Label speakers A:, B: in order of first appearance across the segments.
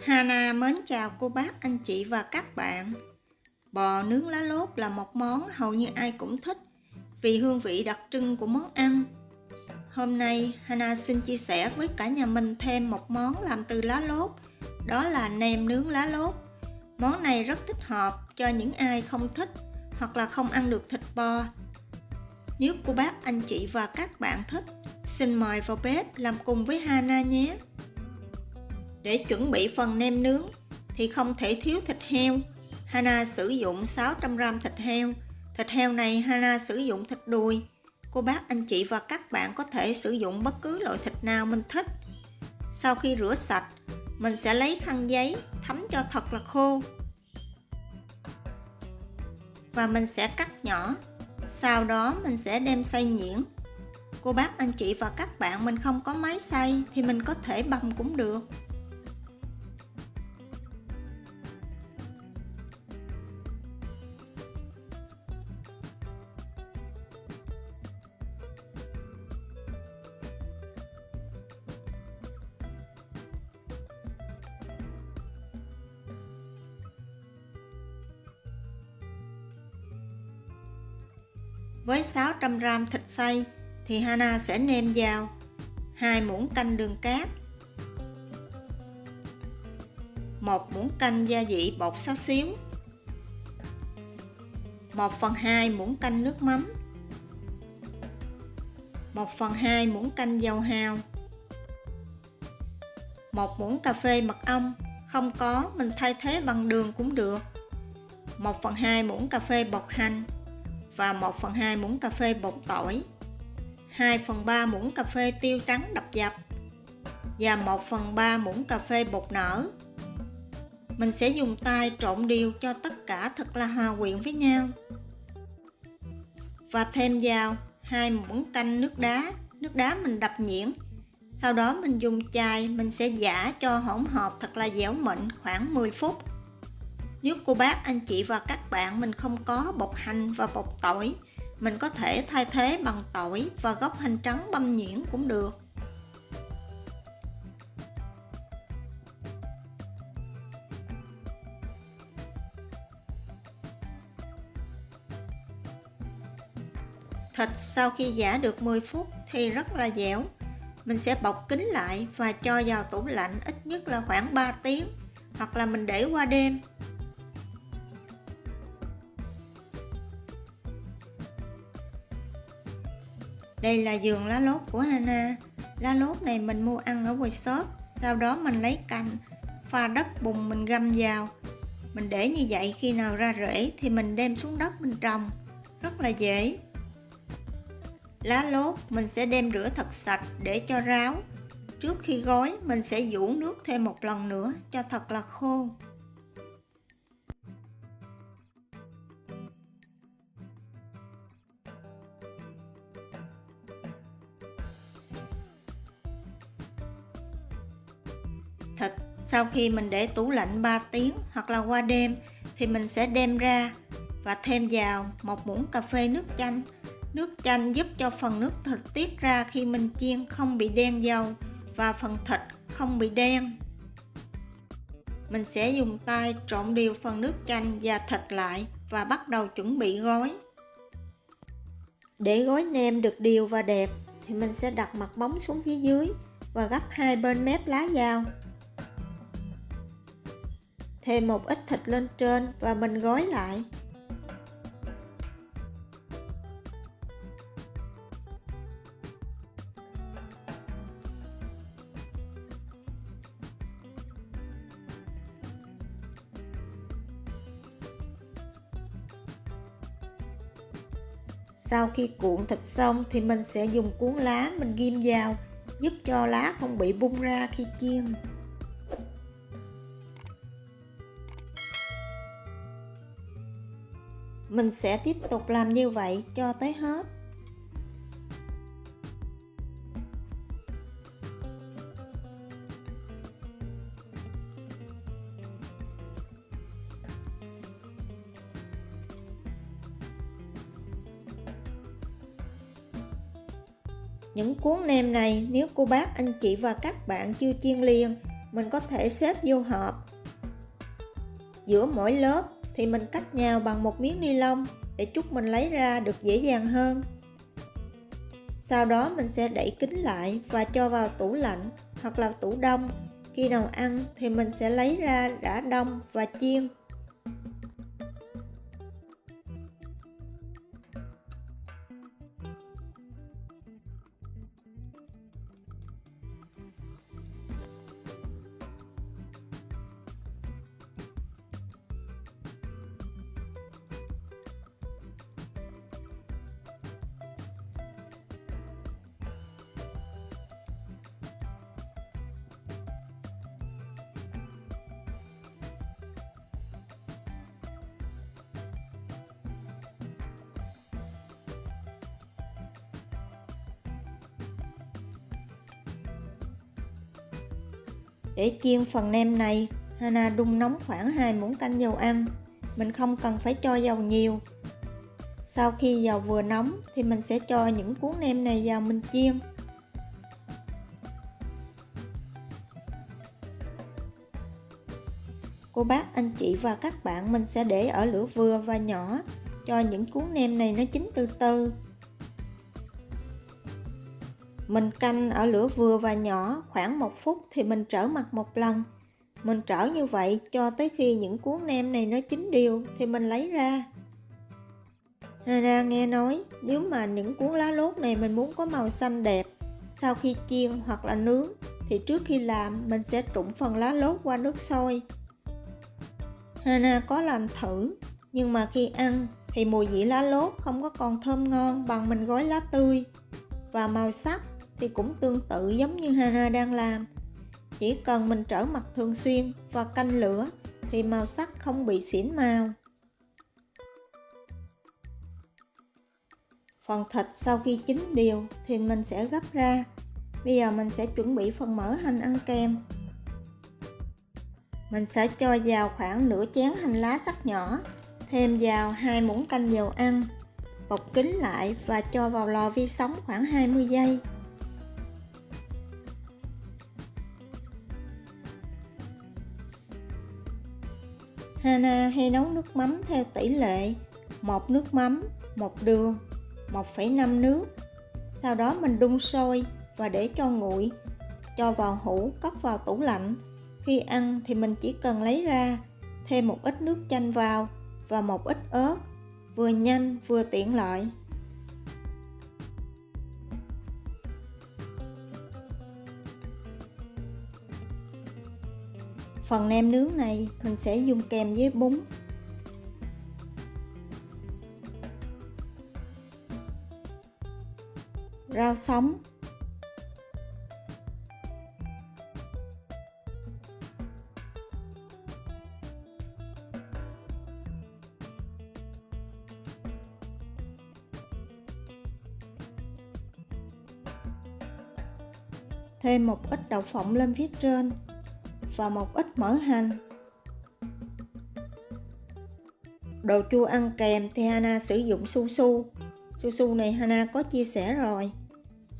A: Hana mến chào cô bác, anh chị và các bạn. Bò nướng lá lốt là một món hầu như ai cũng thích vì hương vị đặc trưng của món ăn. Hôm nay Hana xin chia sẻ với cả nhà mình thêm một món làm từ lá lốt, đó là nem nướng lá lốt. Món này rất thích hợp cho những ai không thích hoặc là không ăn được thịt bò. Nếu cô bác, anh chị và các bạn thích, xin mời vào bếp làm cùng với Hana nhé. Để chuẩn bị phần nem nướng thì không thể thiếu thịt heo. Hana sử dụng 600g thịt heo. Thịt heo này Hana sử dụng thịt đùi. Cô bác, anh chị và các bạn có thể sử dụng bất cứ loại thịt nào mình thích. Sau khi rửa sạch, mình sẽ lấy khăn giấy thấm cho thật là khô. Và mình sẽ cắt nhỏ. Sau đó mình sẽ đem xay nhuyễn. Cô bác, anh chị và các bạn mình không có máy xay thì mình có thể băm cũng được. Với 600g thịt xay thì Hana sẽ nêm vào 2 muỗng canh đường cát, 1 muỗng canh gia vị bột xá xíu, 1/2 muỗng canh nước mắm, 1/2 muỗng canh dầu hào, 1 muỗng cà phê mật ong, không có mình thay thế bằng đường cũng được, 1/2 muỗng cà phê bột hành và 1/2 muỗng cà phê bột tỏi, 2/3 muỗng cà phê tiêu trắng đập dập và 1/3 muỗng cà phê bột nở. Mình sẽ dùng tay trộn đều cho tất cả thật là hòa quyện với nhau. Và thêm vào 2 muỗng canh nước đá mình đập nhuyễn. Sau đó mình dùng chày mình sẽ giã cho hỗn hợp thật là dẻo mịn khoảng 10 phút. Nếu cô bác, anh chị và các bạn mình không có bột hành và bột tỏi, mình có thể thay thế bằng tỏi và gốc hành trắng băm nhuyễn cũng được. Thịt sau khi giã được 10 phút thì rất là dẻo. Mình sẽ bọc kín lại và cho vào tủ lạnh ít nhất là khoảng 3 tiếng hoặc là mình để qua đêm. Đây là vườn lá lốt của Hana. Lá lốt này mình mua ăn ở ngoài shop. Sau đó mình lấy cành, pha đất bùn mình găm vào. Mình để như vậy, khi nào ra rễ thì mình đem xuống đất mình trồng. Rất là dễ. Lá lốt mình sẽ đem rửa thật sạch để cho ráo. Trước khi gói mình sẽ vũ nước thêm một lần nữa cho thật là khô. Thịt sau khi mình để tủ lạnh 3 tiếng hoặc là qua đêm thì mình sẽ đem ra và thêm vào 1 muỗng cà phê nước chanh. Nước chanh giúp cho phần nước thịt tiết ra khi mình chiên không bị đen dầu và phần thịt không bị đen. Mình sẽ dùng tay trộn đều phần nước chanh và thịt lại và bắt đầu chuẩn bị gói. Để gói nem được đều và đẹp thì mình sẽ đặt mặt bóng xuống phía dưới và gấp hai bên mép lá vào. Thêm một ít thịt lên trên và mình gói lại. Sau khi cuộn thịt xong thì mình sẽ dùng cuốn lá mình ghim vào, giúp cho lá không bị bung ra khi chiên. Mình sẽ tiếp tục làm như vậy cho tới hết. Những cuốn nem này nếu cô bác, anh chị và các bạn chưa chiên liền mình có thể xếp vô hộp. Giữa mỗi lớp thì mình cách nhau bằng một miếng ni lông để giúp mình lấy ra được dễ dàng hơn. Sau đó mình sẽ đậy kín lại và cho vào tủ lạnh hoặc là tủ đông. Khi nào ăn thì mình sẽ lấy ra rã đông và chiên. Để chiên phần nem này, Hana đun nóng khoảng 2 muỗng canh dầu ăn. Mình không cần phải cho dầu nhiều. Sau khi dầu vừa nóng thì mình sẽ cho những cuốn nem này vào mình chiên. Cô bác, anh chị và các bạn, mình sẽ để ở lửa vừa và nhỏ cho những cuốn nem này nó chín từ từ. Mình canh ở lửa vừa và nhỏ khoảng 1 phút thì mình trở mặt một lần. Mình trở như vậy cho tới khi những cuốn nem này nó chín đều thì mình lấy ra. Hana nghe nói nếu mà những cuốn lá lốt này mình muốn có màu xanh đẹp sau khi chiên hoặc là nướng thì trước khi làm mình sẽ trụng phần lá lốt qua nước sôi. Hana có làm thử nhưng mà khi ăn thì mùi vị lá lốt không có còn thơm ngon bằng mình gói lá tươi, và màu sắc thì cũng tương tự giống như Hana đang làm. Chỉ cần mình trở mặt thường xuyên và canh lửa thì màu sắc không bị xỉn màu. Phần thịt sau khi chín đều thì mình sẽ gấp ra. Bây giờ mình sẽ chuẩn bị phần mỡ hành ăn kèm. Mình sẽ cho vào khoảng nửa chén hành lá sắc nhỏ, thêm vào 2 muỗng canh dầu ăn, bọc kín lại và cho vào lò vi sóng khoảng 20 giây. Hana hay nấu nước mắm theo tỷ lệ 1 nước mắm, 1 đường, 1,5 nước. Sau đó mình đun sôi và để cho nguội, cho vào hũ, cất vào tủ lạnh. Khi ăn thì mình chỉ cần lấy ra, thêm một ít nước chanh vào và một ít ớt, vừa nhanh vừa tiện lợi. Phần nem nướng này mình sẽ dùng kèm với bún. Rau sống. Thêm một ít đậu phộng lên phía trên và một ít mỡ hành. Đồ chua ăn kèm thì Hana sử dụng su su. Su su này Hana có chia sẻ rồi.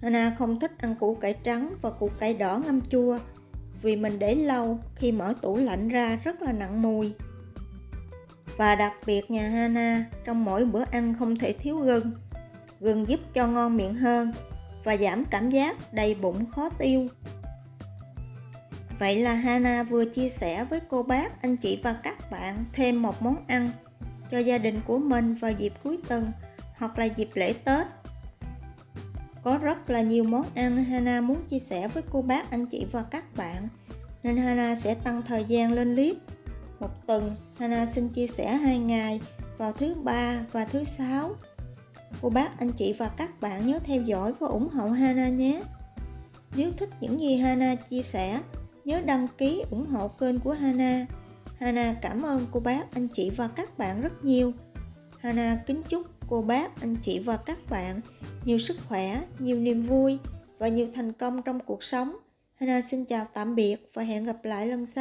A: Hana không thích ăn củ cải trắng và củ cải đỏ ngâm chua vì mình để lâu khi mở tủ lạnh ra rất là nặng mùi. Và đặc biệt nhà Hana trong mỗi bữa ăn không thể thiếu gừng. Gừng giúp cho ngon miệng hơn và giảm cảm giác đầy bụng khó tiêu. Vậy là Hana vừa chia sẻ với cô bác, anh chị và các bạn thêm một món ăn cho gia đình của mình vào dịp cuối tuần hoặc là dịp lễ Tết. Có rất là nhiều món ăn Hana muốn chia sẻ với cô bác, anh chị và các bạn, nên Hana sẽ tăng thời gian lên clip. Một tuần Hana xin chia sẻ 2 ngày, vào thứ Ba và thứ Sáu. Cô bác, anh chị và các bạn nhớ theo dõi và ủng hộ Hana nhé. Nếu thích những gì Hana chia sẻ, nhớ đăng ký ủng hộ kênh của Hana. Hana cảm ơn cô bác, anh chị và các bạn rất nhiều. Hana kính chúc cô bác, anh chị và các bạn nhiều sức khỏe, nhiều niềm vui và nhiều thành công trong cuộc sống. Hana xin chào tạm biệt và hẹn gặp lại lần sau.